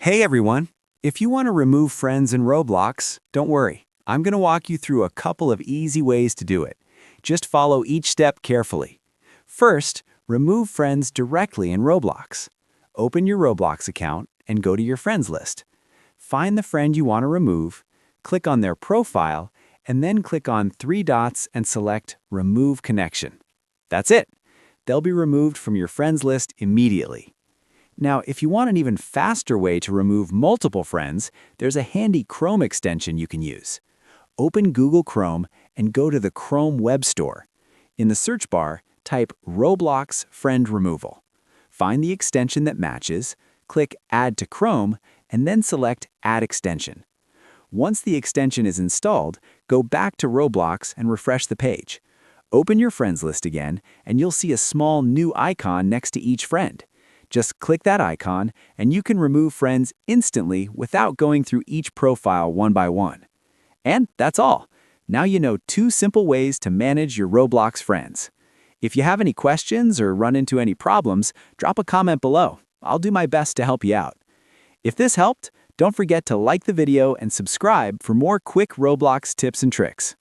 Hey everyone! If you want to remove friends in Roblox, don't worry. I'm going to walk you through a couple of easy ways to do it. Just follow each step carefully. First, remove friends directly in Roblox. Open your Roblox account and go to your friends list. Find the friend you want to remove, click on their profile, and then click on three dots and select Remove Connection. That's it. They'll be removed from your friends list immediately. Now, if you want an even faster way to remove multiple friends, there's a handy Chrome extension you can use. Open Google Chrome and go to the Chrome Web Store. In the search bar, type Roblox Friend Removal. Find the extension that matches, click Add to Chrome, and then select Add Extension. Once the extension is installed, go back to Roblox and refresh the page. Open your friends list again, and you'll see a small new icon next to each friend. Just click that icon, and you can remove friends instantly without going through each profile one by one. And that's all. Now you know 2 simple ways to manage your Roblox friends. If you have any questions or run into any problems, drop a comment below. I'll do my best to help you out. If this helped, don't forget to like the video and subscribe for more quick Roblox tips and tricks.